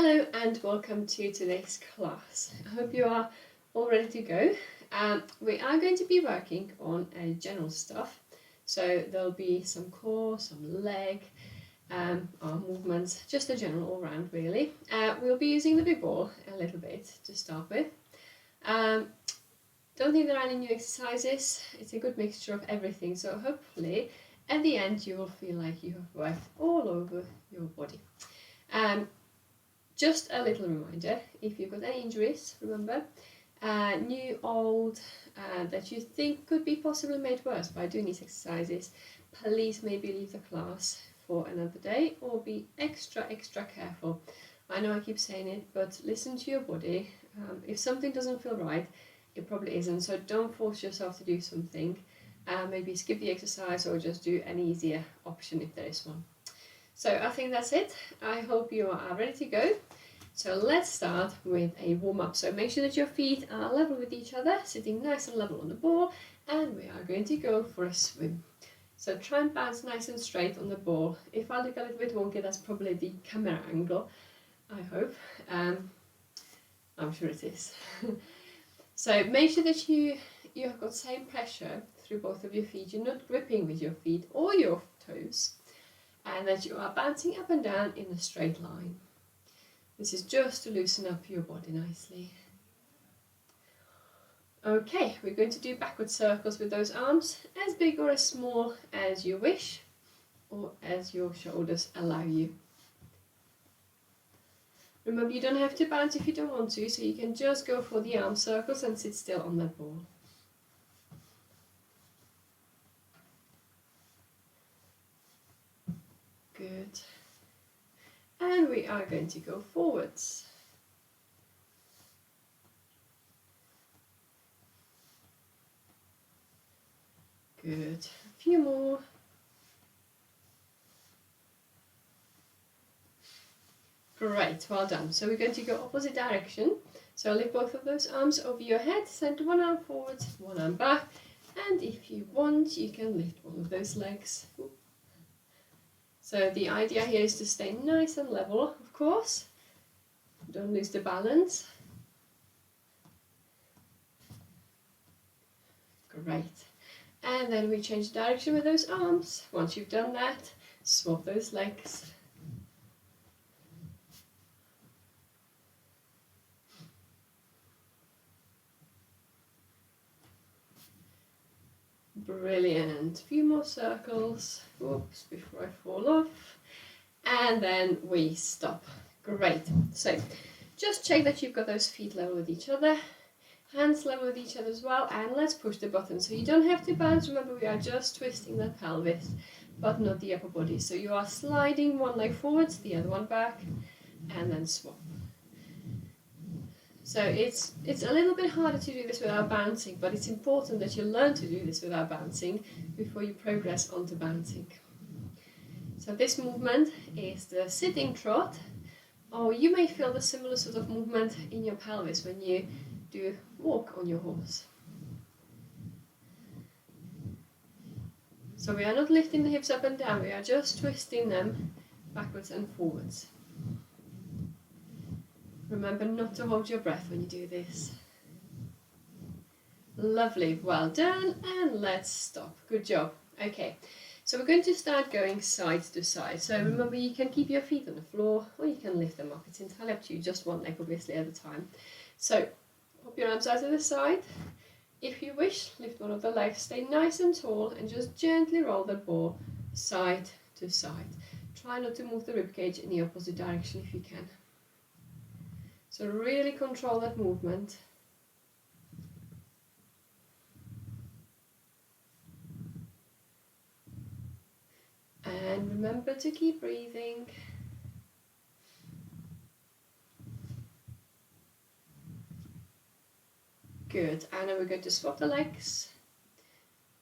Hello and welcome to today's class. I hope you are all ready to go. We are going to be working on general stuff. So there'll be some core, some leg, arm movements, just a general all round really. We'll be using the big ball a little bit to start with. Don't think there are any new exercises. It's a good mixture of everything. So hopefully at the end you will feel like you have worked all over your body. Just a little reminder, if you've got any injuries, remember, new, old, that you think could be possibly made worse by doing these exercises, please maybe leave the class for another day or be extra careful. I know I keep saying it, but listen to your body. If something doesn't feel right, it probably isn't, so don't force yourself to do something. Maybe skip the exercise or just do an easier option if there is one. So I think that's it. I hope you are ready to go. So let's start with a warm-up. So make sure that your feet are level with each other, sitting nice and level on the ball, and we are going to go for a swim. So try and bounce nice and straight on the ball. If I look a little bit wonky, that's probably the camera angle, I hope. I'm sure it is. So make sure that you have got same pressure through both of your feet. You're not gripping with your feet or your toes, and that you are bouncing up and down in a straight line. This is just to loosen up your body nicely. Okay, we're going to do backward circles with those arms, as big or as small as you wish, or as your shoulders allow you. Remember, you don't have to bounce if you don't want to, so you can just go for the arm circles and sit still on that ball. Good. And we are going to go forwards. Good. A few more. Great, well done. So we're going to go opposite direction. So lift both of those arms over your head, send one arm forward, one arm back, and if you want, you can lift one of those legs. So the idea here is to stay nice and level, of course. Don't lose the balance. Great. And then we change direction with those arms. Once you've done that, swap those legs. Brilliant. A few more circles. Oops, before I fall off. And then we stop. Great. So just check that you've got those feet level with each other. Hands level with each other as well. And let's push the button. So you don't have to bounce. Remember, we are just twisting the pelvis, but not the upper body. So you are sliding one leg forwards, the other one back, and then swap. So it's a little bit harder to do this without bouncing, but it's important that you learn to do this without bouncing before you progress onto bouncing. So this movement is the sitting trot, or you may feel the similar sort of movement in your pelvis when you do walk on your horse. So we are not lifting the hips up and down, we are just twisting them backwards and forwards. Remember not to hold your breath when you do this. Lovely, well done, and let's stop. Good job. Okay, so we're going to start going side to side. So remember, you can keep your feet on the floor or you can lift them up. It's entirely up to you, just one leg obviously at a time. So pop your arms out to the side. If you wish, lift one of the legs, stay nice and tall, and just gently roll the ball side to side. Try not to move the ribcage in the opposite direction if you can. So really control that movement. And remember to keep breathing. Good, and then we're going to swap the legs.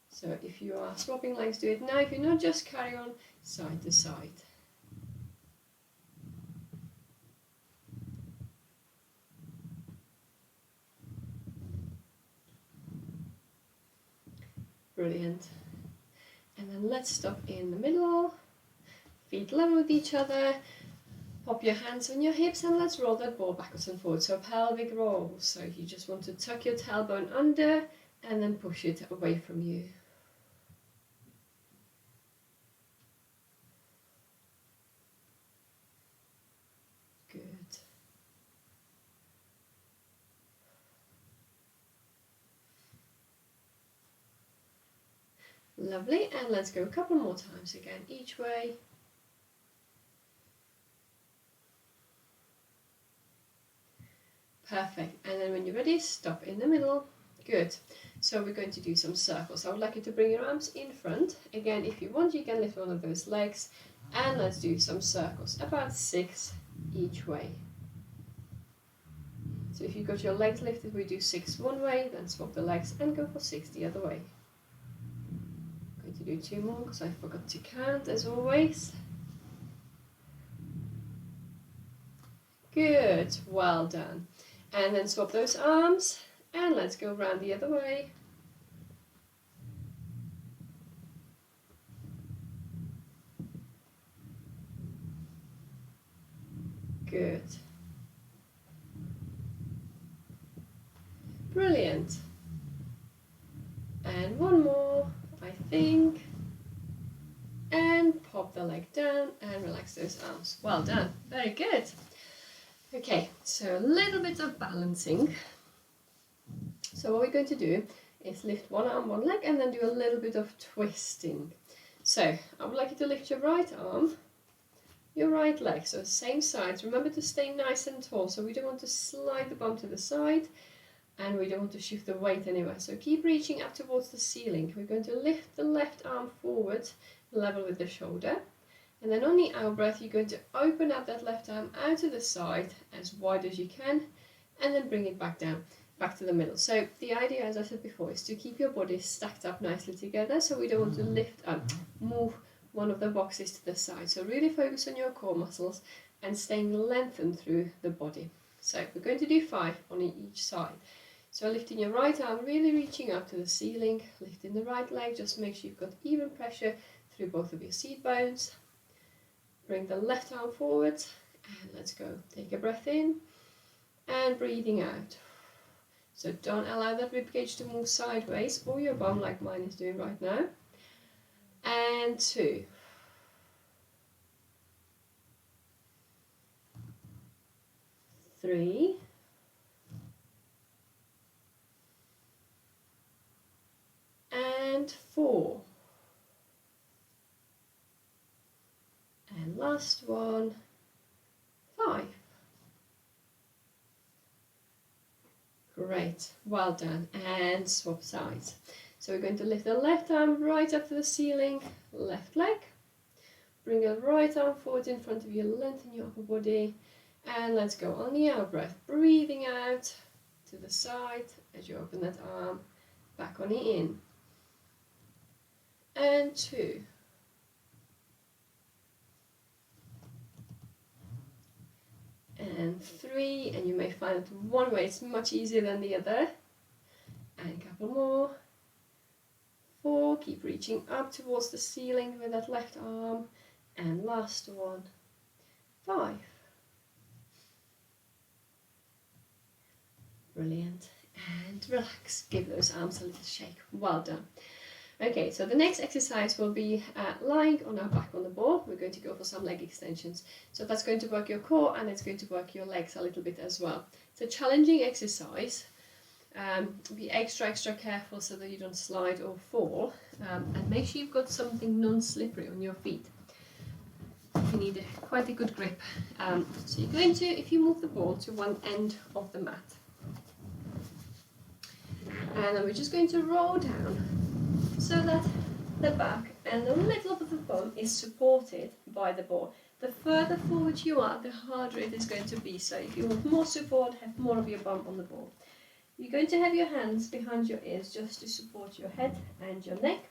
So if you are swapping legs, do it now. If you're not, just carry on side to side. Brilliant. And then let's stop in the middle. Feet level with each other. Pop your hands on your hips and let's roll that ball backwards and forwards. So pelvic roll. So you just want to tuck your tailbone under and then push it away from you. Good. Lovely, and let's go a couple more times again, each way. Perfect, and then when you're ready, stop in the middle. Good. So we're going to do some circles. I would like you to bring your arms in front. Again, if you want, you can lift one of those legs, and let's do some circles, about 6 each way. So if you've got your legs lifted, we do 6 one way, then swap the legs and go for 6 the other way. I'm going to do 2 more because I forgot to count as always. Good, well done. And then swap those arms and let's go around the other way. Good. Brilliant. And one more, I think. And pop the leg down and relax those arms. Well done. Very good. Okay, so a little bit of balancing. So what we're going to do is lift one arm, one leg, and then do a little bit of twisting. So I would like you to lift your right arm, your right leg, so same sides. Remember to stay nice and tall, so we don't want to slide the bum to the side and we don't want to shift the weight anywhere. So keep reaching up towards the ceiling. We're going to lift the left arm forward, level with the shoulder. And then on the out breath, you're going to open up that left arm out to the side as wide as you can, and then bring it back down, back to the middle. So the idea, as I said before, is to keep your body stacked up nicely together. So we don't want to lift up, move one of the boxes to the side. So really focus on your core muscles and staying lengthened through the body. So we're going to do 5 on each side. So lifting your right arm, really reaching up to the ceiling, lifting the right leg, just make sure you've got even pressure through both of your seat bones. Bring the left arm forward and let's go. Take a breath in and breathing out. So don't allow that ribcage to move sideways or your bum like mine is doing right now. And 2. Three. And 4. And last one, 5. Great, well done. And swap sides. So we're going to lift the left arm right up to the ceiling, left leg. Bring your right arm forward in front of you, lengthen your upper body. And let's go on the out breath, breathing out to the side as you open that arm, back on the in. And 2. And 3, and you may find that one way is much easier than the other. And a couple more. 4, keep reaching up towards the ceiling with that left arm. And last one, 5. Brilliant. And relax, give those arms a little shake. Well done. Okay, so the next exercise will be lying on our back on the ball. We're going to go for some leg extensions. So that's going to work your core and it's going to work your legs a little bit as well. It's a challenging exercise. Be extra careful so that you don't slide or fall. And make sure you've got something non-slippery on your feet. You need quite a good grip. So you're going to, if you move the ball to one end of the mat. And then we're just going to roll down so that the back and the middle of the bum is supported by the ball. The further forward you are, the harder it is going to be. So if you want more support, have more of your bum on the ball. You're going to have your hands behind your ears just to support your head and your neck.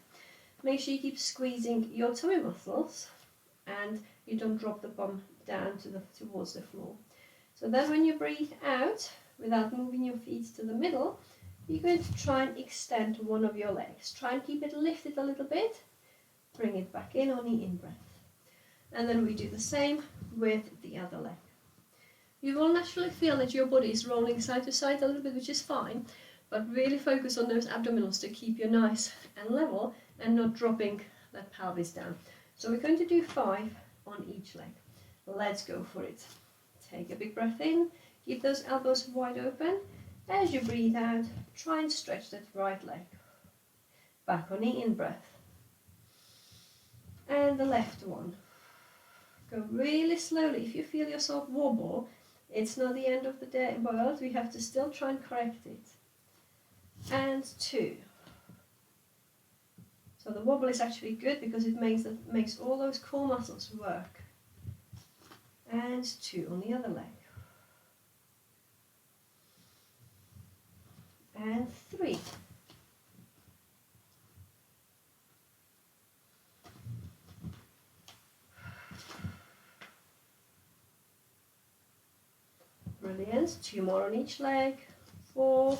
Make sure you keep squeezing your tummy muscles and you don't drop the bum down towards the floor. So then when you breathe out, without moving your feet to the middle, you're going to try and extend one of your legs. Try and keep it lifted a little bit. Bring it back in on the in-breath. And then we do the same with the other leg. You will naturally feel that your body is rolling side to side a little bit, which is fine, but really focus on those abdominals to keep you nice and level and not dropping that pelvis down. So we're going to do 5 on each leg. Let's go for it. Take a big breath in, keep those elbows wide open. As you breathe out, try and stretch that right leg. Back on the in breath. And the left one. Go really slowly. If you feel yourself wobble, it's not the end of the world. We have to still try and correct it. And 2. So the wobble is actually good because it makes all those core muscles work. And 2 on the other leg. And 3. Brilliant. 2 more on each leg. 4.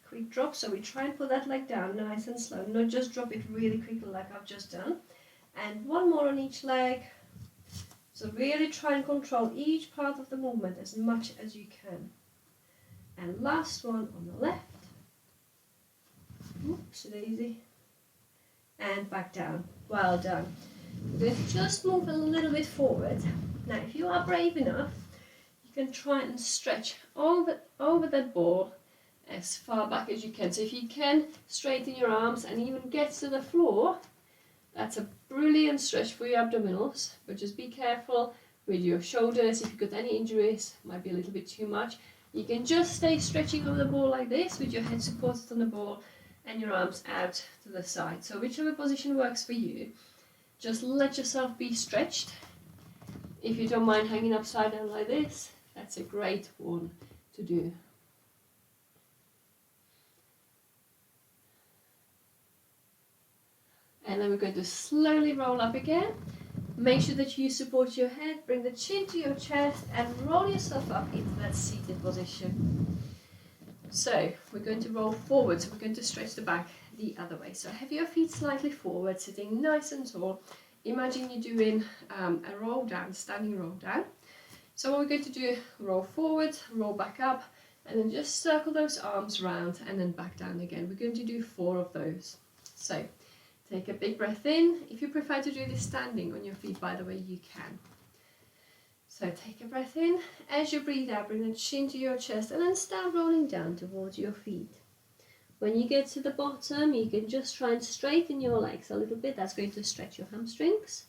Quick drop, so we try and put that leg down nice and slow, not just drop it really quickly like I've just done. And 1 more on each leg. So really try and control each part of the movement as much as you can. And last one on the left. Oops, daisy. And back down. Well done. We're going to just move a little bit forward. Now if you are brave enough, you can try and stretch over that ball as far back as you can. So if you can straighten your arms and even get to the floor, that's a brilliant stretch for your abdominals, but just be careful with your shoulders. If you've got any injuries, might be a little bit too much. You can just stay stretching over the ball like this with your head supported on the ball and your arms out to the side. So whichever position works for you, just let yourself be stretched. If you don't mind hanging upside down like this, that's a great one to do. And then we're going to slowly roll up again. Make sure that you support your head, bring the chin to your chest and roll yourself up into that seated position. So we're going to roll forward, so we're going to stretch the back the other way. So have your feet slightly forward, sitting nice and tall. Imagine you're doing a roll down, standing roll down. So what we're going to do, roll forward, roll back up, and then just circle those arms round and then back down again. We're going to do 4 of those. So take a big breath in. If you prefer to do this standing on your feet, by the way, you can. So take a breath in. As you breathe out, bring the chin to your chest and then start rolling down towards your feet. When you get to the bottom, you can just try and straighten your legs a little bit. That's going to stretch your hamstrings.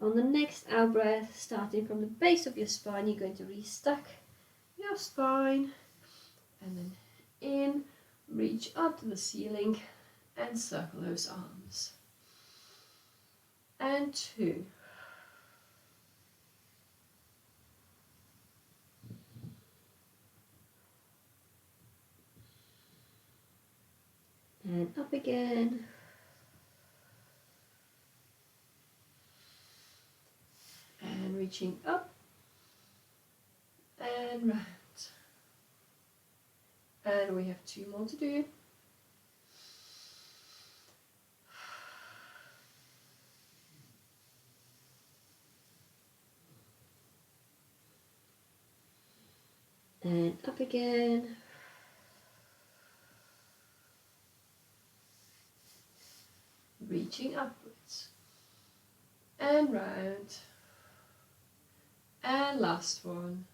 On the next out breath, starting from the base of your spine, you're going to restuck your spine and then in, reach up to the ceiling and circle those arms. And 2. And up again. And reaching up and round. And we have 2 more to do. And up again. Reaching upwards. And round. And last one.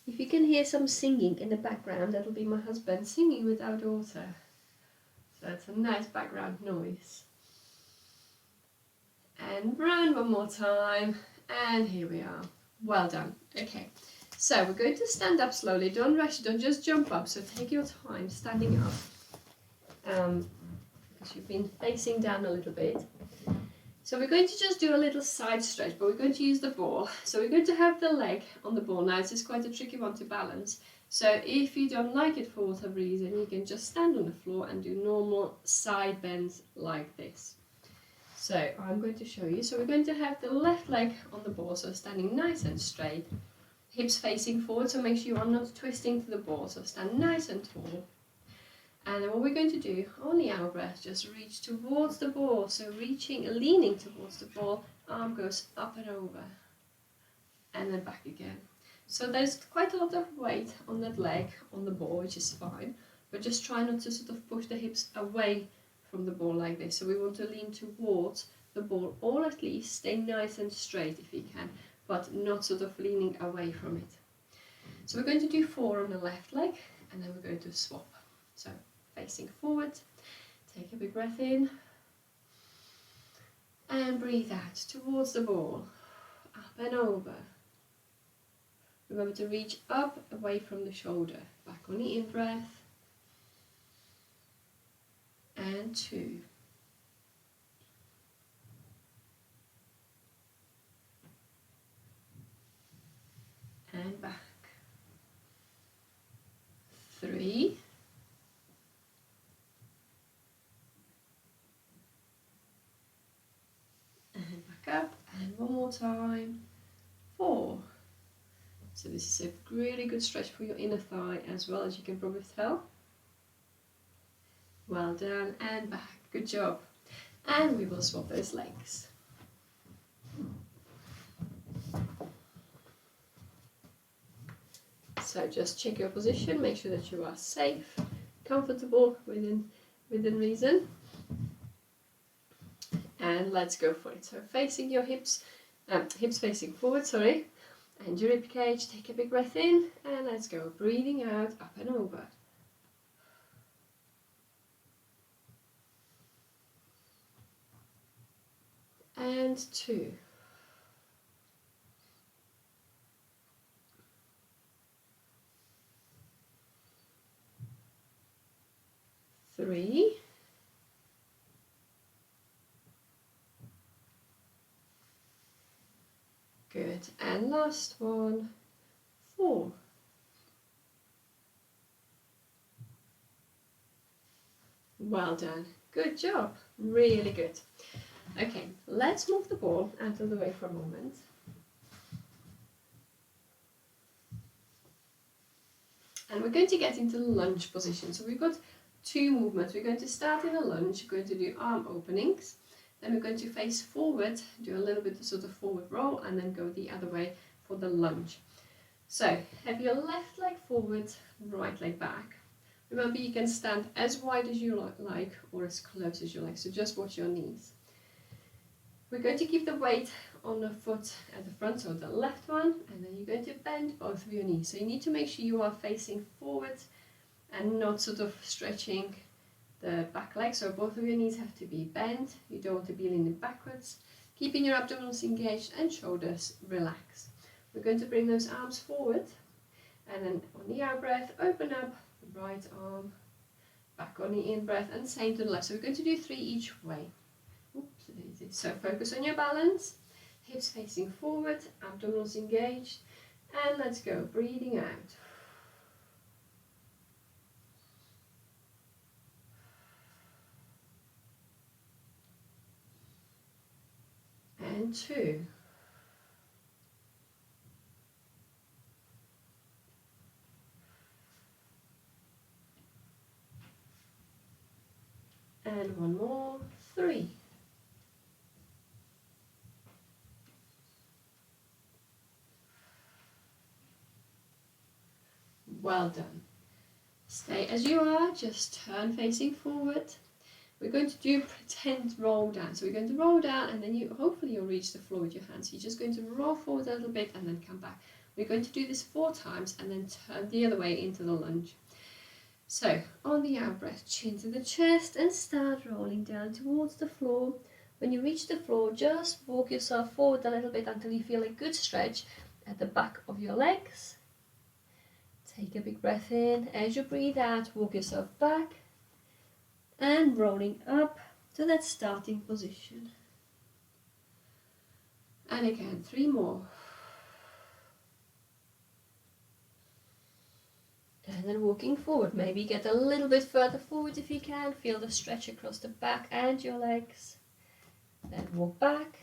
If you can hear some singing in the background, that'll be my husband singing with our daughter. So it's a nice background noise. And round one more time. And here we are. Well done. Okay. So we're going to stand up slowly. Don't rush. Don't just jump up. So take your time standing up. Because you've been facing down a little bit. So we're going to just do a little side stretch, but we're going to use the ball. So we're going to have the leg on the ball. Now this is quite a tricky one to balance. So if you don't like it for whatever reason, you can just stand on the floor and do normal side bends like this. So I'm going to show you. So we're going to have the left leg on the ball, so standing nice and straight, hips facing forward, so make sure you are not twisting to the ball, so stand nice and tall. And then what we're going to do on the out breath, just reach towards the ball, so leaning towards the ball, arm goes up and over, and then back again. So there's quite a lot of weight on that leg, on the ball, which is fine, but just try not to sort of push the hips away from the ball like this. So we want to lean towards the ball, or at least stay nice and straight if you can, but not sort of leaning away from it. So we're going to do 4 on the left leg, and then we're going to swap. So facing forward, take a big breath in, and breathe out towards the ball, up and over. Remember to reach up, away from the shoulder. Back on the in-breath. And 2. And back. 3. And back up. And one more time. 4. So this is a really good stretch for your inner thigh as well, as you can probably tell. Well done, and back. Good job. And we will swap those legs. So just check your position, make sure that you are safe, comfortable within reason. And let's go for it. So facing your hips facing forward, sorry. And your rib cage, take a big breath in, and let's go. Breathing out, up and over. And 2. 3. Good. And last one, 4. Well done. Good job. Really good. Okay, let's move the ball out of the way for a moment. And we're going to get into the lunge position. So we've got 2 movements. We're going to start in a lunge. We're going to do arm openings. Then we're going to face forward, do a little bit of sort of forward roll, and then go the other way for the lunge. So have your left leg forward, right leg back. Remember, you can stand as wide as you like or as close as you like, so just watch your knees. We're going to keep the weight on the foot at the front, so the left one, and then you're going to bend both of your knees. So you need to make sure you are facing forward and not sort of stretching the back leg, so both of your knees have to be bent. You don't want to be leaning backwards. Keeping your abdominals engaged and shoulders relaxed. We're going to bring those arms forward, and then on the out breath, open up the right arm, back on the in breath, and same to the left. So we're going to do 3 each way. Oops, easy. So focus on your balance, hips facing forward, abdominals engaged, and let's go, breathing out. And 2. And one more, 3. Well done. Stay as you are, just turn facing forward. We're going to do pretend roll down. So we're going to roll down, and then hopefully you'll reach the floor with your hands. So you're just going to roll forward a little bit and then come back. We're going to do this 4 times and then turn the other way into the lunge. So on the out breath, chin to the chest and start rolling down towards the floor. When you reach the floor, just walk yourself forward a little bit until you feel a good stretch at the back of your legs. Take a big breath in. As you breathe out, walk yourself back and rolling up to that starting position. And again, 3 more. And then walking forward, maybe get a little bit further forward if you can. Feel the stretch across the back and your legs. Then walk back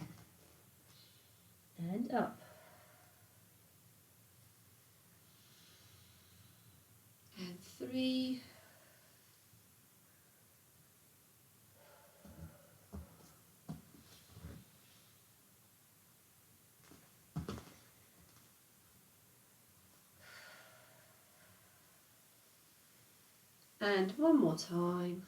and up. And 3. And one more time.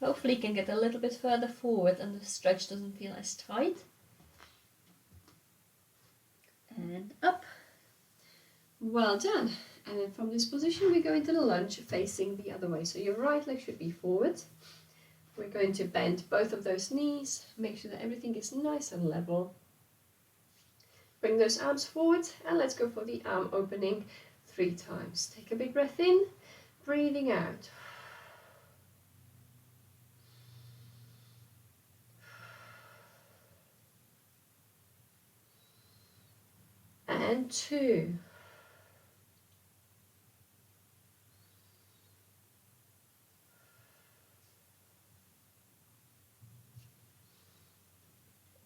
Hopefully you can get a little bit further forward and the stretch doesn't feel as tight. And up. Well done. And then from this position we go into the lunge facing the other way. So your right leg should be forward. We're going to bend both of those knees, make sure that everything is nice and level. Bring those arms forward and let's go for the arm opening 3 times. Take a big breath in, breathing out. And 2.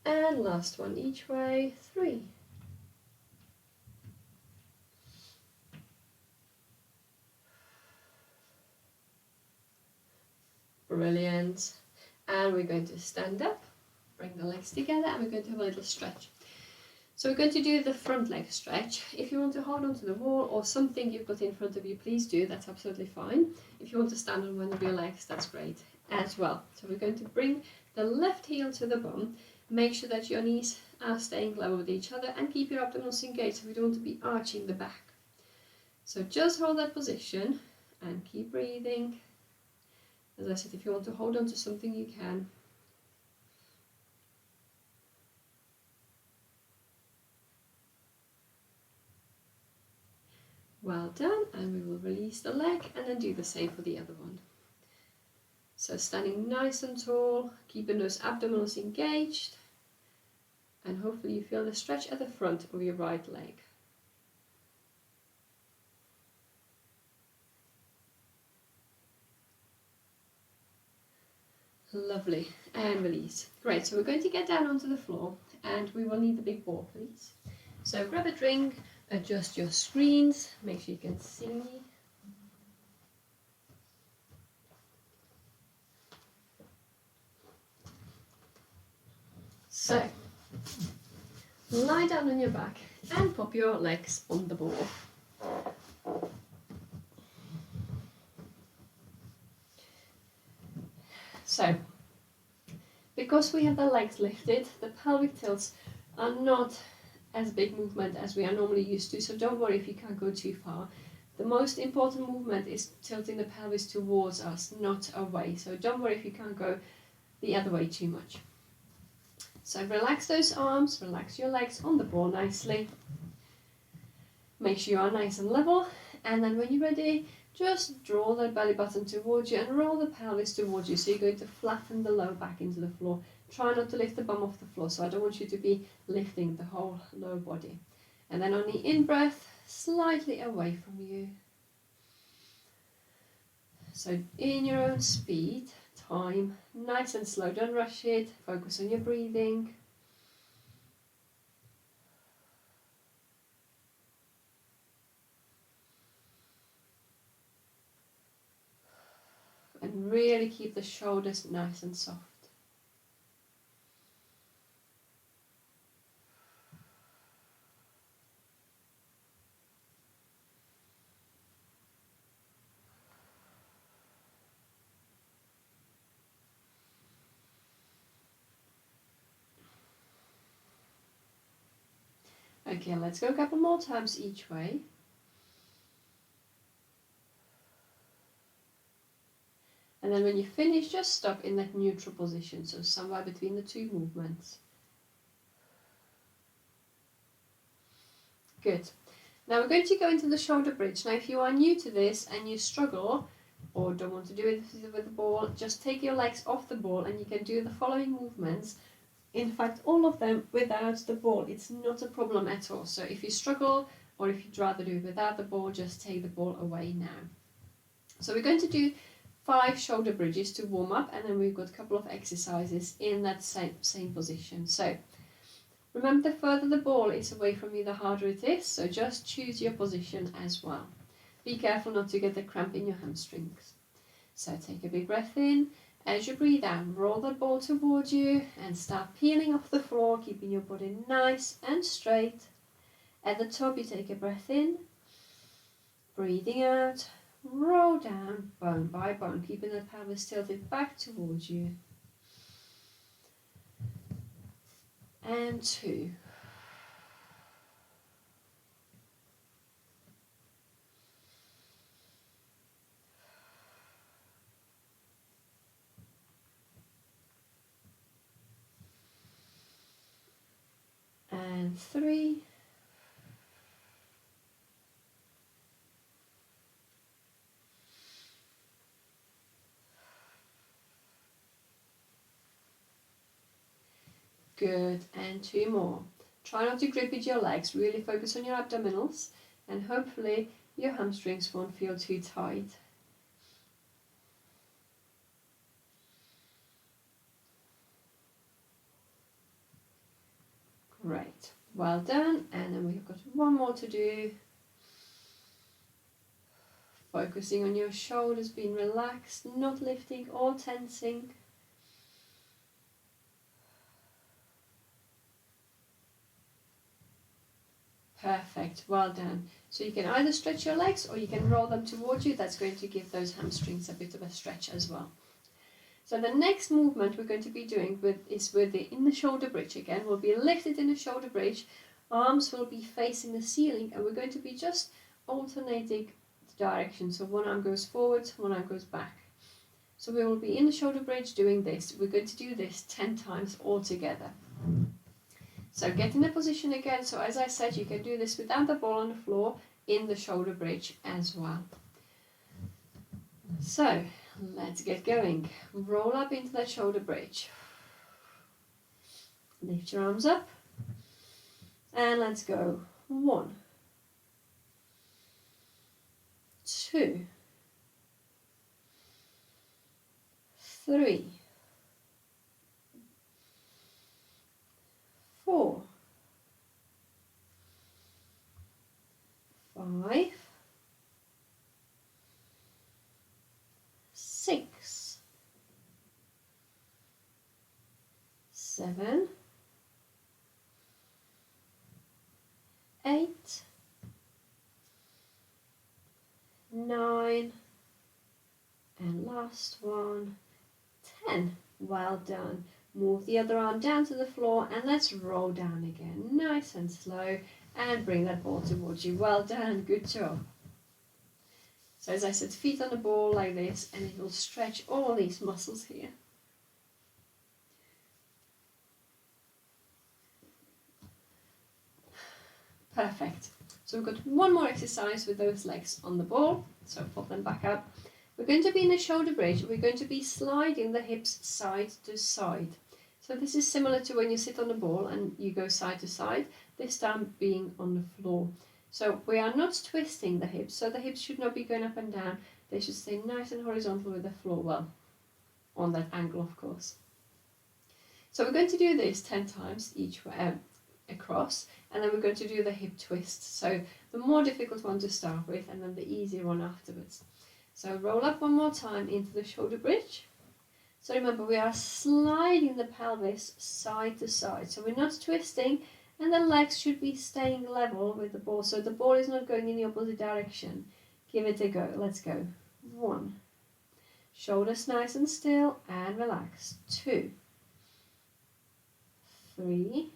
And last one each way, 3. Brilliant. And we're going to stand up, bring the legs together, and we're going to have a little stretch. So we're going to do the front leg stretch. If you want to hold on to the wall or something you've got in front of you, please do, that's absolutely fine. If you want to stand on one of your legs, that's great as well. So we're going to bring the left heel to the bum, make sure that your knees are staying level with each other and keep your abdominals engaged, so we don't want to be arching the back. So just hold that position and keep breathing. As I said, if you want to hold on to something, you can. Well done, and we will release the leg and then do the same for the other one. So standing nice and tall, keeping those abdominals engaged, and hopefully you feel the stretch at the front of your right leg. Lovely, and release. Great, so we're going to get down onto the floor and we will need the big ball, please. So grab a drink, adjust your screens, make sure you can see. So, lie down on your back and pop your legs on the ball. So, because we have the legs lifted, the pelvic tilts are not as big movement as we are normally used to, so don't worry if you can't go too far. The most important movement is tilting the pelvis towards us, not away, so don't worry if you can't go the other way too much. So relax those arms, relax your legs on the ball nicely. Make sure you are nice and level, and then when you're ready, just draw the belly button towards you and roll the pelvis towards you. So you're going to flatten the low back into the floor. Try not to lift the bum off the floor, so I don't want you to be lifting the whole lower body. And then on the in-breath, slightly away from you. So in your own speed, time, nice and slow, don't rush it, focus on your breathing. And really keep the shoulders nice and soft. Okay, let's go a couple more times each way. And then when you finish, just stop in that neutral position, so somewhere between the two movements. Good. Now we're going to go into the shoulder bridge. Now if you are new to this and you struggle or don't want to do it with the ball, just take your legs off the ball and you can do the following movements. In fact, all of them without the ball. It's not a problem at all. So if you struggle or if you'd rather do it without the ball, just take the ball away now. So we're going to do 5 shoulder bridges to warm up, and then we've got a couple of exercises in that same position. So remember, the further the ball is away from you, the harder it is, so just choose your position as well. Be careful not to get the cramp in your hamstrings. So take a big breath in. As you breathe out, roll the ball towards you and start peeling off the floor, keeping your body nice and straight. At the top, you take a breath in, breathing out, roll down bone by bone, keeping the pelvis tilted back towards you. And 2. And 3. Good, and 2 more. Try not to grip with your legs, really focus on your abdominals, and hopefully your hamstrings won't feel too tight. Great, well done, and then we've got one more to do. Focusing on your shoulders, being relaxed, not lifting or tensing. Perfect, well done. So you can either stretch your legs or you can roll them towards you. That's going to give those hamstrings a bit of a stretch as well. So the next movement we're going to be doing is with the in the shoulder bridge again. We'll be lifted in the shoulder bridge, arms will be facing the ceiling, and we're going to be just alternating the direction. So one arm goes forward, one arm goes back. So we will be in the shoulder bridge doing this. We're going to do this 10 times all together. So get in a position again. So as I said, you can do this without the ball on the floor in the shoulder bridge as well. So let's get going. Roll up into that shoulder bridge. Lift your arms up. And let's go. 1, 2, 3, 4, 5, 6, 7, 8, 9, and last one, 10. Well done. Move the other arm down to the floor and let's roll down again, nice and slow, and bring that ball towards you. Well done, good job. So as I said, feet on the ball like this, and it will stretch all these muscles here. Perfect. So we've got one more exercise with those legs on the ball, so pop them back up. We're going to be in a shoulder bridge. We're going to be sliding the hips side to side. So this is similar to when you sit on the ball and you go side to side, this time being on the floor. So we are not twisting the hips, so the hips should not be going up and down. They should stay nice and horizontal with the floor, well, on that angle of course. So we're going to do this 10 times each way, across, and then we're going to do the hip twist. So the more difficult one to start with and then the easier one afterwards. So roll up one more time into the shoulder bridge. So remember, we are sliding the pelvis side to side. So we're not twisting, and the legs should be staying level with the ball. So the ball is not going in the opposite direction. Give it a go. Let's go. 1. Shoulders nice and still and relaxed. 2. 3.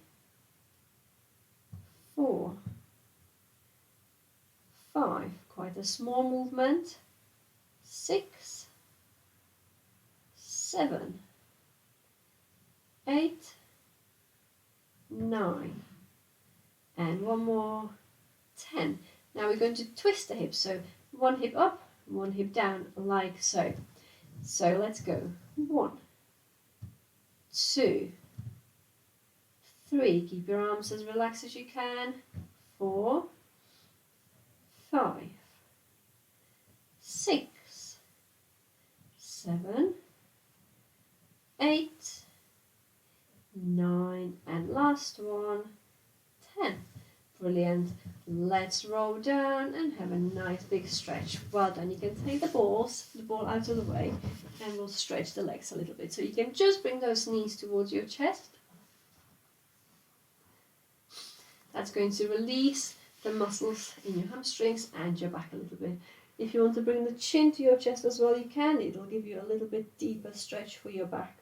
4. 5. Quite a small movement. 6, 7, 8, 9, and one more, 10. Now we're going to twist the hips, so one hip up, one hip down, like so. So let's go. 1, 2, 3, keep your arms as relaxed as you can. 4, 5, 6, 7, 8, 9, and last one, 10. Brilliant. Let's roll down and have a nice big stretch. Well done. You can take the ball out of the way, and we'll stretch the legs a little bit. So you can just bring those knees towards your chest. That's going to release the muscles in your hamstrings and your back a little bit. If you want to bring the chin to your chest as well, you can. It'll give you a little bit deeper stretch for your back.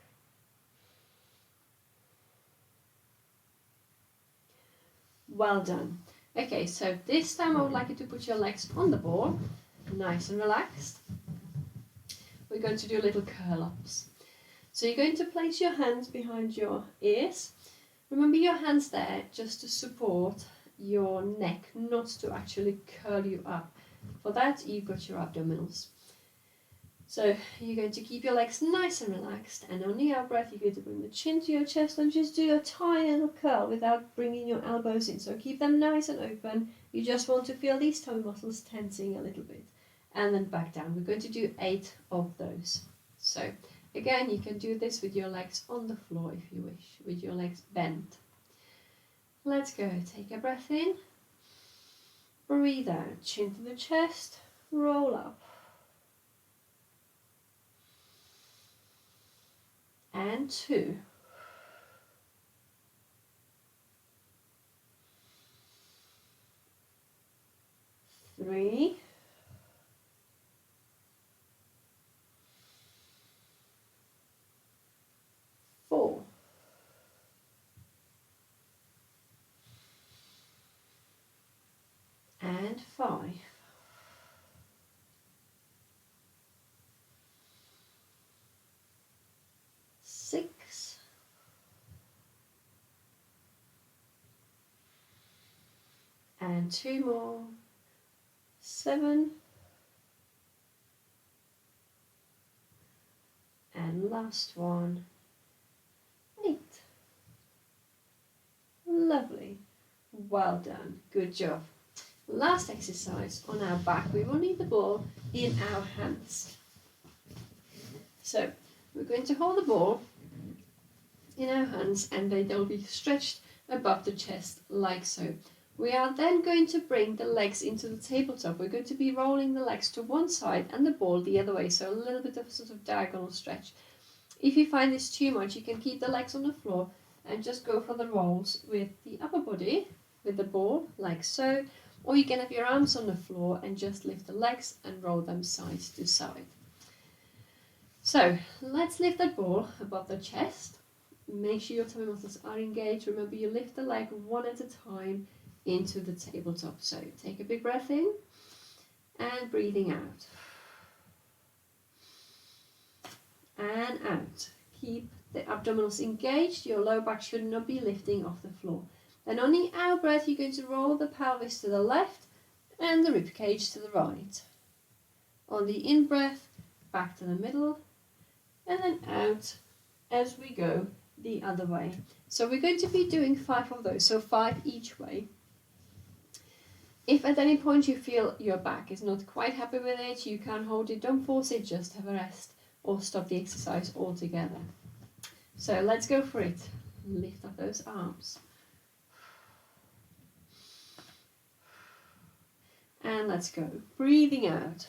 Well done. Okay, so this time I would like you to put your legs on the ball, nice and relaxed. We're going to do little curl-ups. So you're going to place your hands behind your ears. Remember your hands there just to support your neck, not to actually curl you up. For that, you've got your abdominals. So you're going to keep your legs nice and relaxed, and on the out breath you're going to bring the chin to your chest and just do a tiny little curl without bringing your elbows in. So keep them nice and open. You just want to feel these tummy muscles tensing a little bit. And then back down. We're going to do 8 of those. So again, you can do this with your legs on the floor if you wish, with your legs bent. Let's go. Take a breath in. Breathe out. Chin to the chest. Roll up. And 2. 3. 4. And 5. 6. And 2 more. 7. And last one. 8. Lovely. Well done. Good job. Last exercise on our back. We will need the ball in our hands. So we're going to hold the ball in our hands, and they'll be stretched above the chest like so. We are then going to bring the legs into the tabletop. We're going to be rolling the legs to one side and the ball the other way, so a little bit of sort of diagonal stretch. If you find this too much, you can keep the legs on the floor and just go for the rolls with the upper body, with the ball, like so. Or you can have your arms on the floor and just lift the legs and roll them side to side. So let's lift that ball above the chest. Make sure your tummy muscles are engaged. Remember, you lift the leg one at a time into the tabletop. So take a big breath in and breathing out. And out. Keep the abdominals engaged. Your lower back should not be lifting off the floor. Then on the out breath, you're going to roll the pelvis to the left and the rib cage to the right. On the in breath, back to the middle, and then out as we go the other way. So we're going to be doing 5 of those, so 5 each way. If at any point you feel your back is not quite happy with it, you can't hold it, don't force it, just have a rest or stop the exercise altogether. So let's go for it. Lift up those arms. And let's go. Breathing out.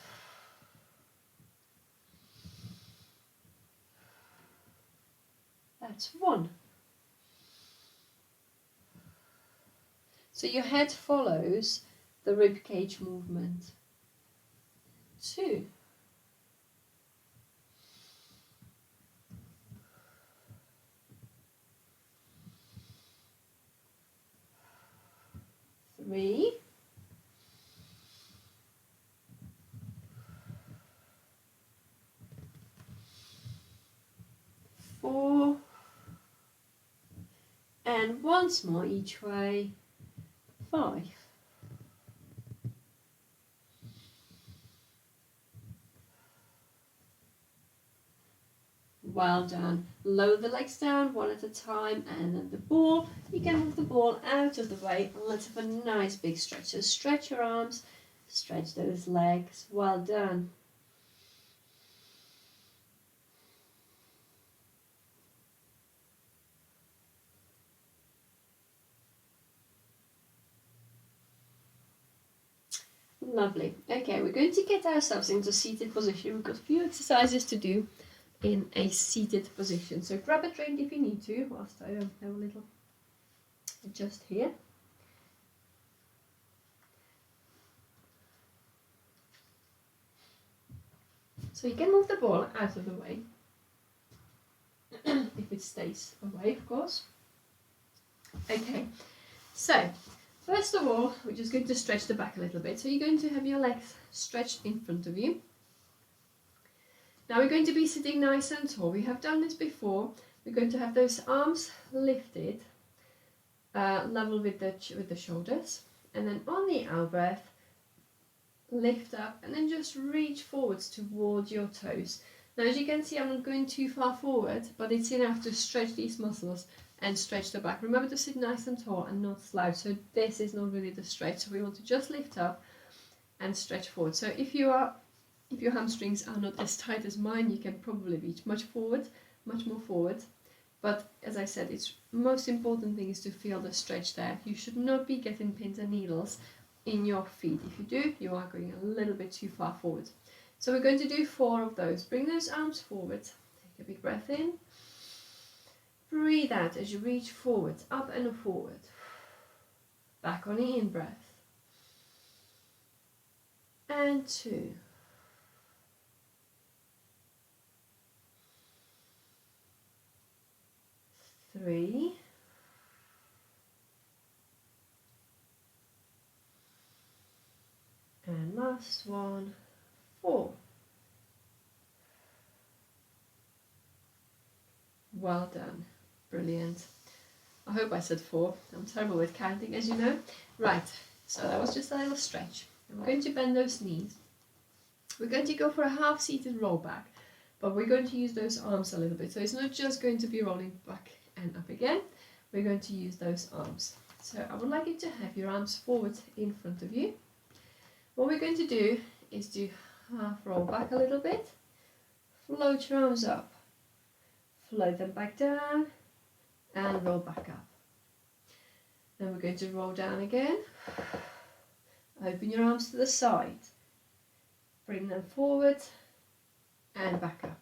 That's 1. So your head follows the rib cage movement. 2. 3. 4. And once more each way. 5. Well done. Lower the legs down one at a time, and then the ball. You can move the ball out of the way, and let's have a nice big stretch. So stretch your arms, Stretch those legs. Well done. Lovely. Okay, we're going to get ourselves into seated position. We've got a few exercises to do in a seated position. So grab a drink if you need to, whilst I have a little adjust here. So you can move the ball out of the way, if it stays away, of course. Okay, so first of all, we're just going to stretch the back a little bit. So you're going to have your legs stretched in front of you. Now we're going to be sitting nice and tall. We have done this before. We're going to have those arms lifted, level with the shoulders, and then on the out breath, lift up and then just reach forwards towards your toes. Now as you can see, I'm not going too far forward, but it's enough to stretch these muscles and stretch the back. Remember to sit nice and tall and not slouch. So this is not really the stretch. So we want to just lift up and stretch forward. So if your hamstrings are not as tight as mine, you can probably reach much more forward. But as I said, it's most important thing is to feel the stretch there. You should not be getting pins and needles in your feet. If you do, you are going a little bit too far forward. So we're going to do 4 of those. Bring those arms forward. Take a big breath in. Breathe out as you reach forward, up and forward. Back on the in breath. And 2. Three. And last one, 4. Well done. Brilliant. I hope I said 4. I'm terrible with counting, as you know. Right, so that was just a little stretch. And we're going to bend those knees. We're going to go for a half-seated roll back, but we're going to use those arms a little bit. So it's not just going to be rolling back and up again. We're going to use those arms. So I would like you to have your arms forward in front of you. What we're going to do is do half roll back a little bit, float your arms up, float them back down and roll back up. Then we're going to roll down again, open your arms to the side, bring them forward and back up.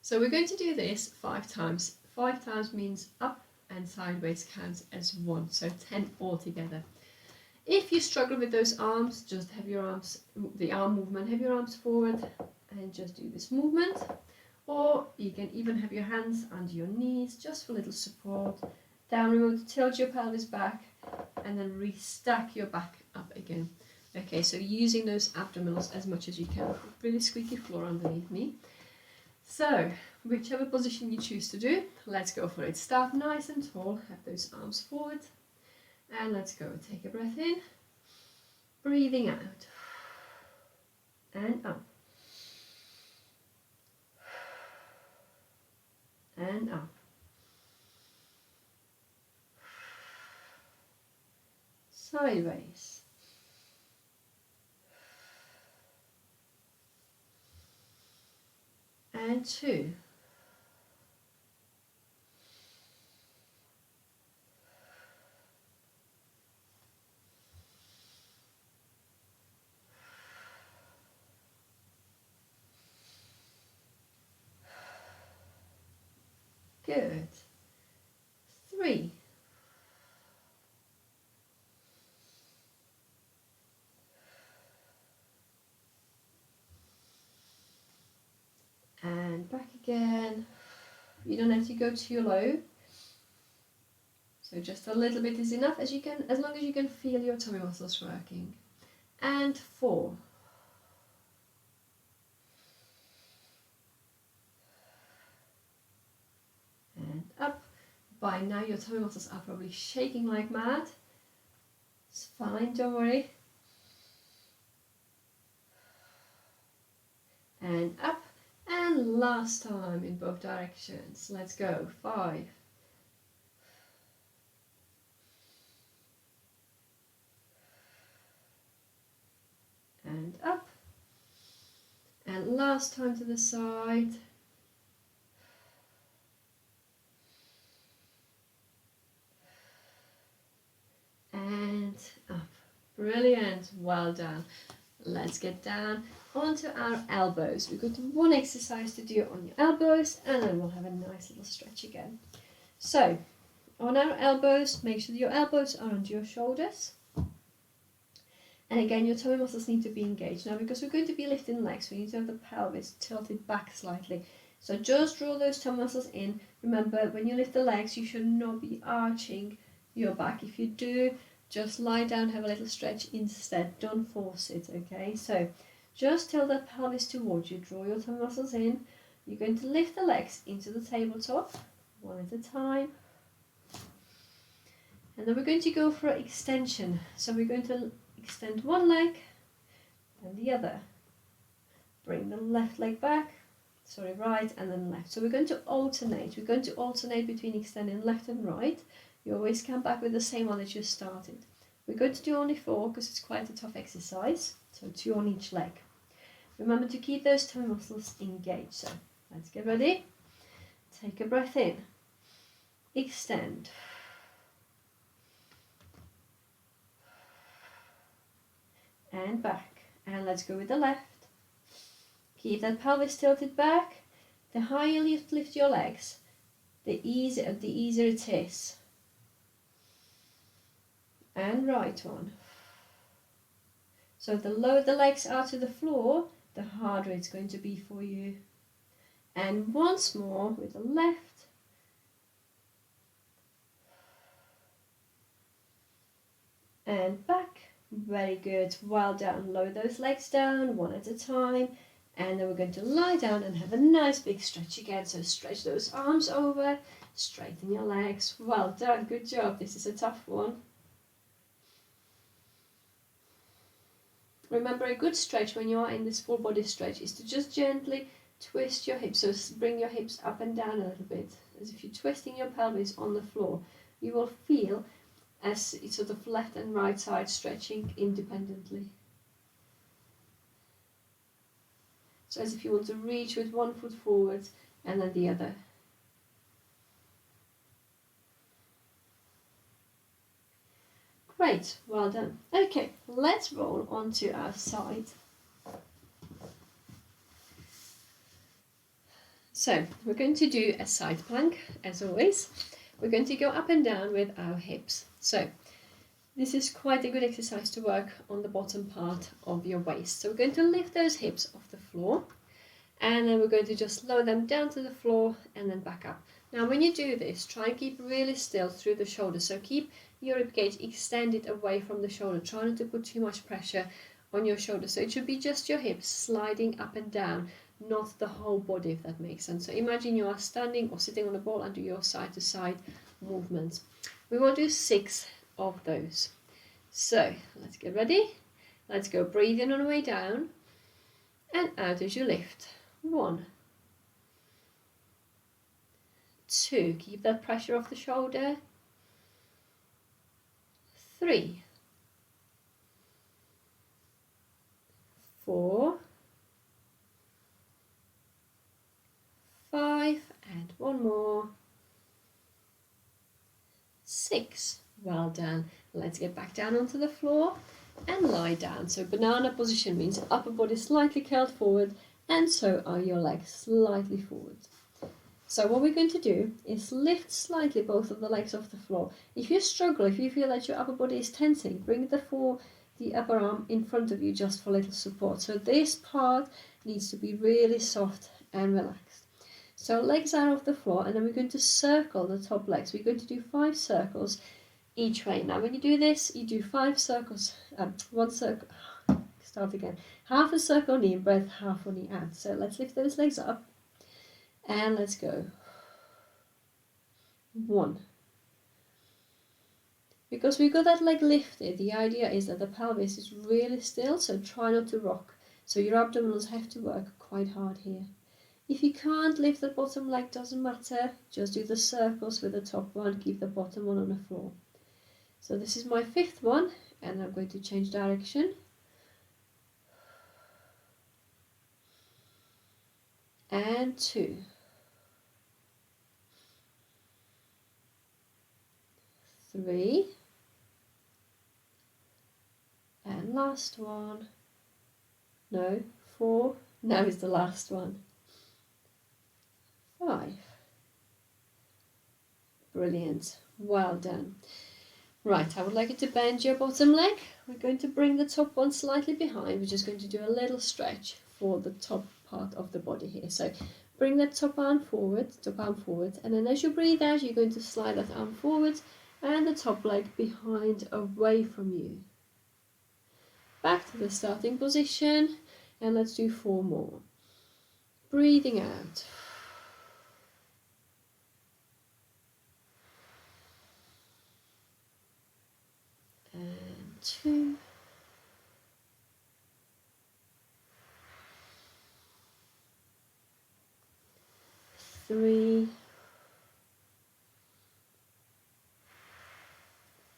So we're going to do this 5 times. 5 times means up and sideways counts as 1, so 10 altogether. If you struggle with those arms, just have your arms, the arm movement, have your arms forward and just do this movement. Or you can even have your hands under your knees, just for a little support. Down remote, tilt your pelvis back and then restack your back up again. Okay, so using those abdominals as much as you can. Really squeaky floor underneath me. So, whichever position you choose to do, let's go for it. Start nice and tall, have those arms forward. And let's go. Take a breath in, breathing out, and up, and up, sideways, and 2, good, 3, and back again. You don't have to go too low, so just a little bit is enough, as long as you can feel your tummy muscles working. And 4, and up. By now your tummy muscles are probably shaking like mad. It's fine, don't worry. And up, and last time in both directions. Let's go. 5, last time to the side. And up. Brilliant, well done. Let's get down onto our elbows. We've got one exercise to do on your elbows, and then we'll have a nice little stretch again. So, on our elbows, make sure that your elbows are under your shoulders. And again, your tummy muscles need to be engaged. Now, because we're going to be lifting legs, we need to have the pelvis tilted back slightly. So just draw those tummy muscles in. Remember, when you lift the legs, you should not be arching your back. If you do, just lie down, have a little stretch instead. Don't force it, okay? So just tilt that pelvis towards you. Draw your tummy muscles in. You're going to lift the legs into the tabletop, one at a time. And then we're going to go for extension. So we're going to extend one leg and the other. Bring the left leg back, right, and then left. So we're going to alternate. We're going to alternate between extending left and right. You always come back with the same one that you started. We're going to do only 4 because it's quite a tough exercise. So 2 on each leg. Remember to keep those tummy muscles engaged. So let's get ready. Take a breath in. Extend. And back. And let's go with the left. Keep that pelvis tilted back. The higher you lift your legs, the easier it is. And right one. So the lower the legs are to the floor, the harder it's going to be for you. And once more with the left. And back. Very good. Well done. Lower those legs down one at a time. And then we're going to lie down and have a nice big stretch again. So stretch those arms over, straighten your legs. Well done. Good job. This is a tough one. Remember, a good stretch when you are in this full body stretch is to just gently twist your hips. So bring your hips up and down a little bit, as if you're twisting your pelvis on the floor. You will feel as it's sort of left and right side stretching independently. So as if you want to reach with one foot forward and then the other. Great, well done. Okay, let's roll onto our side. So we're going to do a side plank, as always. We're going to go up and down with our hips. So this is quite a good exercise to work on the bottom part of your waist. So we're going to lift those hips off the floor, and then we're going to just lower them down to the floor and then back up. Now when you do this, try and keep really still through the shoulders. So keep your ribcage extended away from the shoulder. Try not to put too much pressure on your shoulders. So it should be just your hips sliding up and down, not the whole body, if that makes sense. So imagine you are standing or sitting on a ball and do your side to side movements. We will do 6 of those. So let's get ready. Let's go. Breathe in on the way down and out as you lift. 1, 2, keep that pressure off the shoulder. 3, 4, 5, and 1 more. 6. Well done. Let's get back down onto the floor and lie down. So banana position means upper body slightly curled forward, and so are your legs slightly forward. So what we're going to do is lift slightly both of the legs off the floor. If you struggle, if you feel that your upper body is tensing, bring the upper arm in front of you just for a little support. So this part needs to be really soft and relaxed. So legs are off the floor, and then we're going to circle the top legs. We're going to do 5 circles each way. Now when you do this, you do 5 circles, 1 circle, start again. Half a circle on in breath, half on the out. So let's lift those legs up and let's go. 1. Because we've got that leg lifted, the idea is that the pelvis is really still, so try not to rock. So your abdominals have to work quite hard here. If you can't lift the bottom leg, doesn't matter, just do the circles with the top one, keep the bottom one on the floor. So this is my 5th one, and I'm going to change direction. and 2, 3, and last one, no, 4, now is the last one, 5. Brilliant, well done. Right, I would like you to bend your bottom leg. We're going to bring the top one slightly behind. We're just going to do a little stretch for the top part of the body here. So bring that top arm forward, and then as you breathe out, you're going to slide that arm forward and the top leg behind, away from you. Back to the starting position, and let's do 4 more. Breathing out. And 2. 3.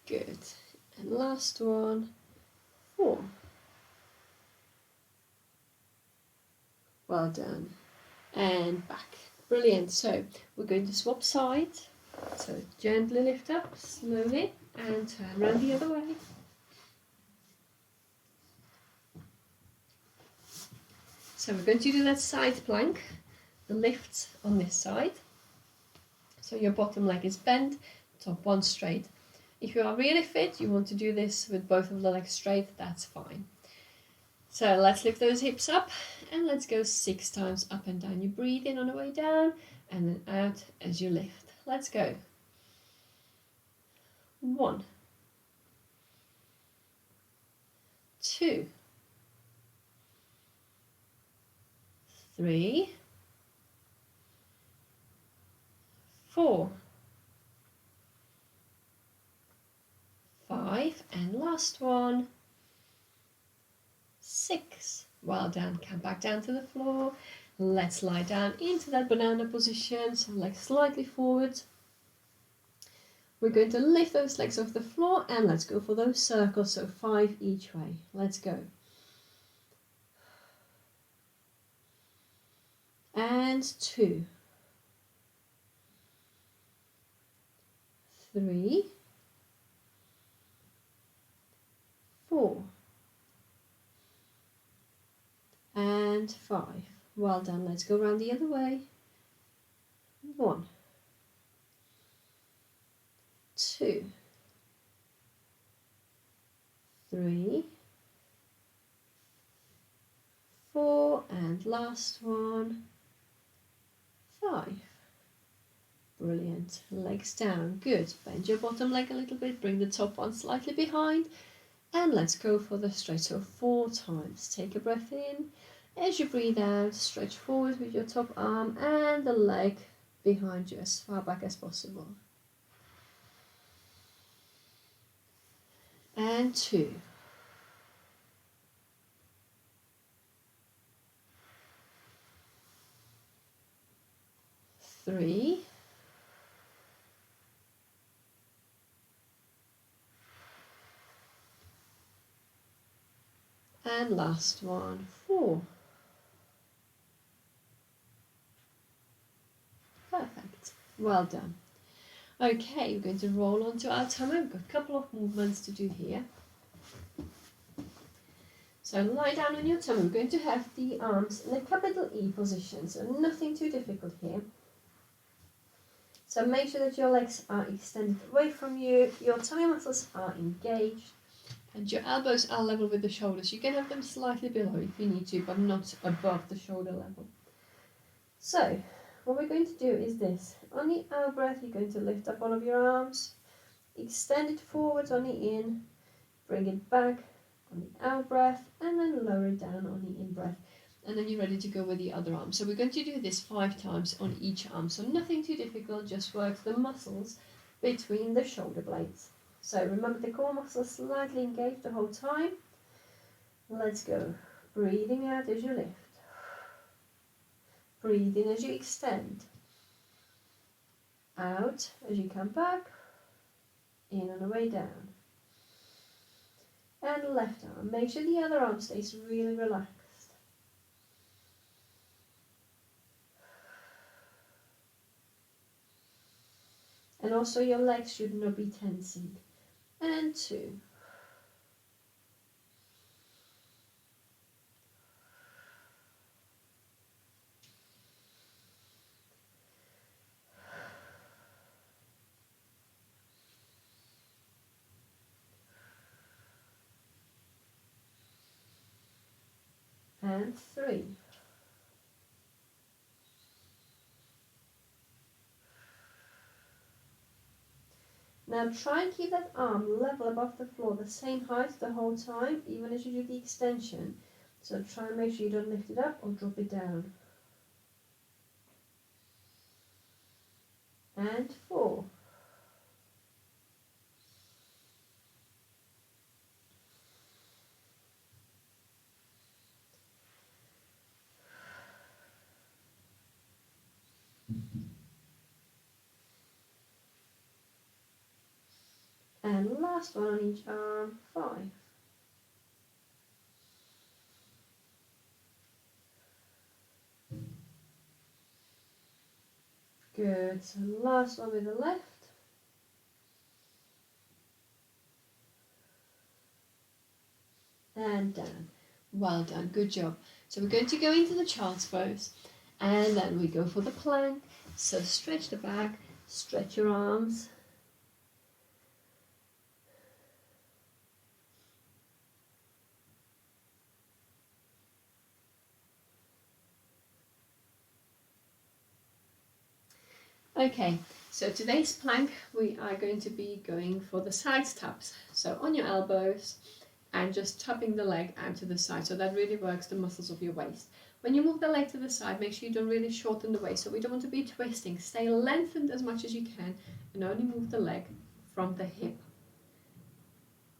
Good. And last one, 4. Well done. And back. Brilliant. So we're going to swap sides. So gently lift up, slowly, and turn around the other way. So we're going to do that side plank, the lifts on this side. So your bottom leg is bent, top one straight. If you are really fit, you want to do this with both of the legs straight, that's fine. So let's lift those hips up, and let's go 6 times up and down. You breathe in on the way down, and then out as you lift. Let's go. 1, 2, 3, 4, 5, and last one, 6. Well done. Come back down to the floor. Let's lie down into that banana position, so legs slightly forward. We're going to lift those legs off the floor, and let's go for those circles, so 5 each way. Let's go. And 2, 3, 4, and 5. Well done. Let's go around the other way. 1, 2, 3, 4, and last one, 5. Brilliant. Legs down. Good. Bend your bottom leg a little bit. Bring the top one slightly behind. And let's go for the stretch. So 4 times. Take a breath in. As you breathe out, stretch forward with your top arm and the leg behind you as far back as possible. And 2. 3. And last one, 4. Perfect. Well done. Okay, we're going to roll onto our tummy. We've got a couple of movements to do here. So lie down on your tummy. We're going to have the arms in a capital E position, so nothing too difficult here. So make sure that your legs are extended away from you, your tummy muscles are engaged, and your elbows are level with the shoulders. You can have them slightly below if you need to, but not above the shoulder level. So what we're going to do is this. On the out breath, you're going to lift up one of your arms, extend it forwards on the in, bring it back on the out breath, and then lower it down on the in breath. And then you're ready to go with the other arm. So we're going to do this 5 times on each arm. So nothing too difficult, just work the muscles between the shoulder blades. So remember the core muscles slightly engaged the whole time. Let's go. Breathing out as you lift. Breathe in as you extend. Out as you come back. In on the way down. And left arm. Make sure the other arm stays really relaxed. And also your legs should not be tensing. And 2. And 3. Now try and keep that arm level above the floor, the same height the whole time, even as you do the extension. So try and make sure you don't lift it up or drop it down. And 4. And last one on each arm, 5. Good, so last one with the left. And down. Well done, good job. So we're going to go into the child's pose and then we go for the plank. So stretch the back, stretch your arms. Okay, so today's plank we are going to be going for the side taps. So on your elbows and just tapping the leg out to the side. So that really works the muscles of your waist. When you move the leg to the side, make sure you don't really shorten the waist. So we don't want to be twisting. Stay lengthened as much as you can and only move the leg from the hip.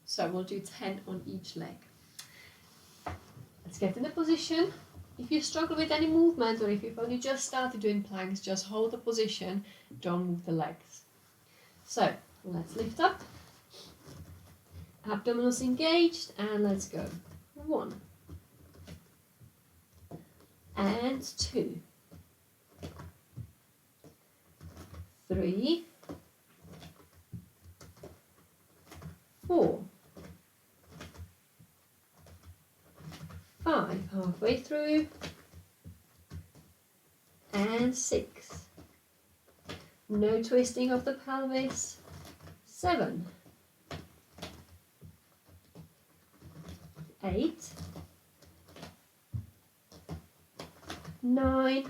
So we'll do 10 on each leg. Let's get in a position. If you struggle with any movement or if you've only just started doing planks, just hold the position, don't move the legs. So let's lift up, abdominals engaged, and let's go. 1 and 2, 3, 4, 5, halfway through, and 6. No twisting of the pelvis. 7, 8, 9,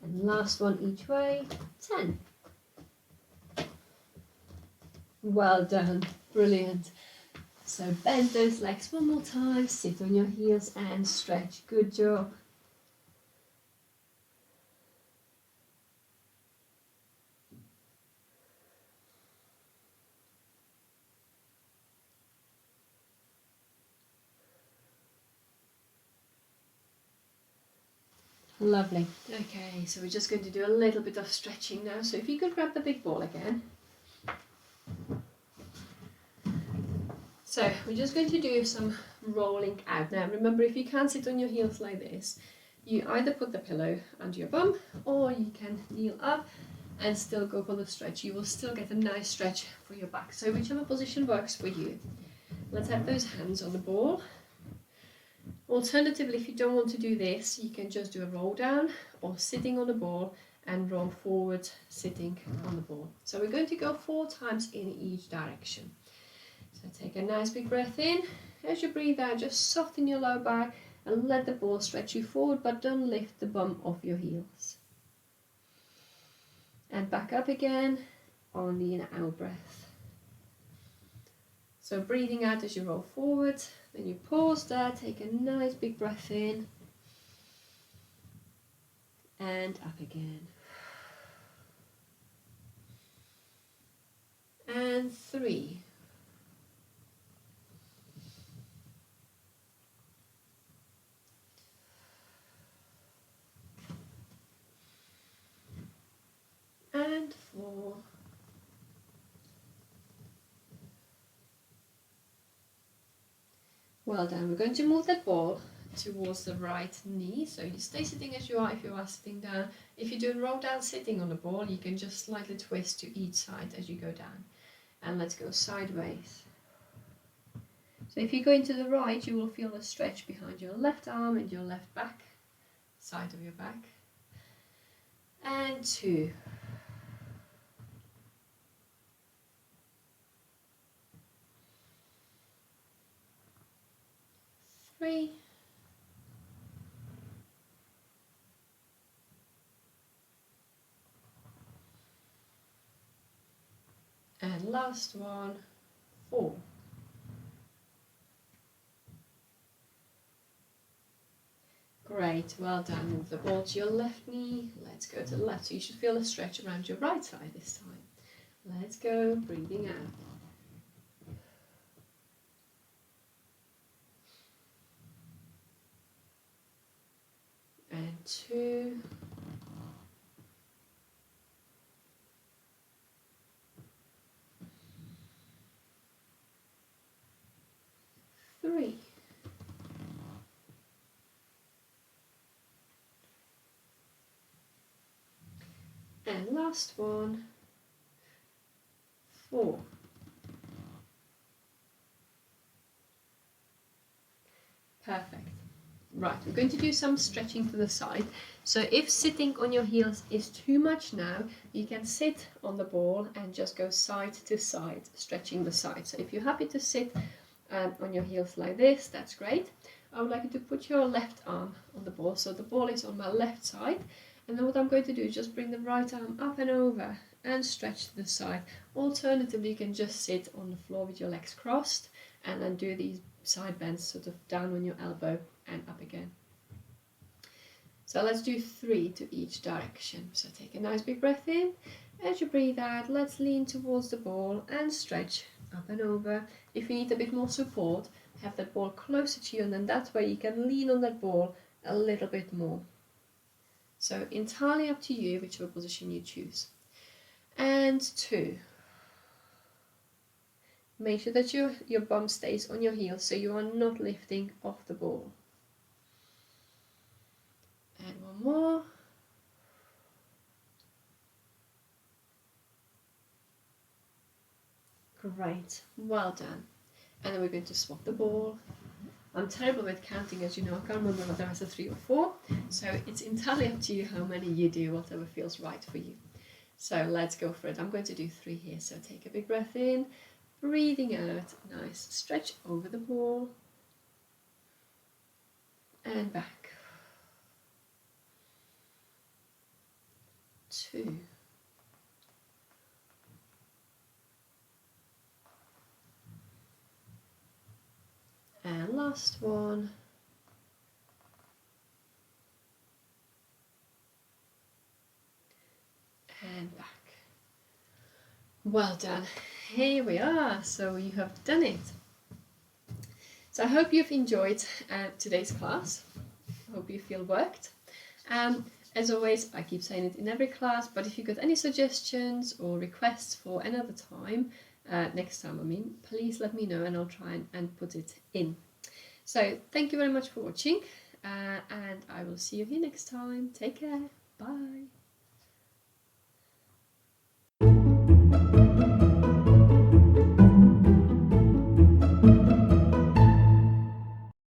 and last one each way, 10. Well done, brilliant. So bend those legs one more time, sit on your heels and stretch. Good job. Lovely. Okay, so we're just going to do a little bit of stretching now. So if you could grab the big ball again. So we're just going to do some rolling out. Now remember, if you can't sit on your heels like this, you either put the pillow under your bum or you can kneel up and still go for the stretch. You will still get a nice stretch for your back. So whichever position works for you. Let's have those hands on the ball. Alternatively, if you don't want to do this, you can just do a roll down or sitting on the ball and roll forward sitting on the ball. So we're going to go 4 times in each direction. So take a nice big breath in. As you breathe out, just soften your low back and let the ball stretch you forward, but don't lift the bum off your heels. And back up again on the in out breath. So breathing out as you roll forward, then you pause there, take a nice big breath in and up again. And 3. And 4. Well done. We're going to move that ball towards the right knee. So you stay sitting as you are if you are sitting down. If you do roll down sitting on the ball, you can just slightly twist to each side as you go down. And let's go sideways. So if you go into the right, you will feel a stretch behind your left arm and your left back, side of your back. And 2. 3. And last one, 4. Great, well done. Move the ball to your left knee. Let's go to the left. So you should feel a stretch around your right side this time. Let's go, breathing out. And 2. Three. And last one, 4. Perfect. Right, we're going to do some stretching to the side. So if sitting on your heels is too much now, you can sit on the ball and just go side to side, stretching the side. So if you're happy to sit on your heels like this, that's great. I would like you to put your left arm on the ball. So the ball is on my left side. And then what I'm going to do is just bring the right arm up and over and stretch to the side. Alternatively, you can just sit on the floor with your legs crossed and then do these side bends sort of down on your elbow and up again. So let's do 3 to each direction. So take a nice big breath in. As you breathe out, let's lean towards the ball and stretch up and over. If you need a bit more support, have that ball closer to you, and then that way you can lean on that ball a little bit more. So entirely up to you whichever position you choose. And 2. Make sure that your bum stays on your heels so you are not lifting off the ball. And 1 more. Great, well done. And then we're going to swap the ball. I'm terrible with counting, as you know. I can't remember whether I said 3 or 4. So it's entirely up to you how many you do, whatever feels right for you. So let's go for it. I'm going to do 3 here. So take a big breath in, breathing out, nice stretch over the ball. And back. 2. And last one. And back. Well done. Here we are. So you have done it. So I hope you've enjoyed today's class. I hope you feel worked. As always, I keep saying it in every class, but if you've got any suggestions or requests for another time, next time, please let me know and I'll try and put it in. So thank you very much for watching, and I will see you here next time. Take care. Bye.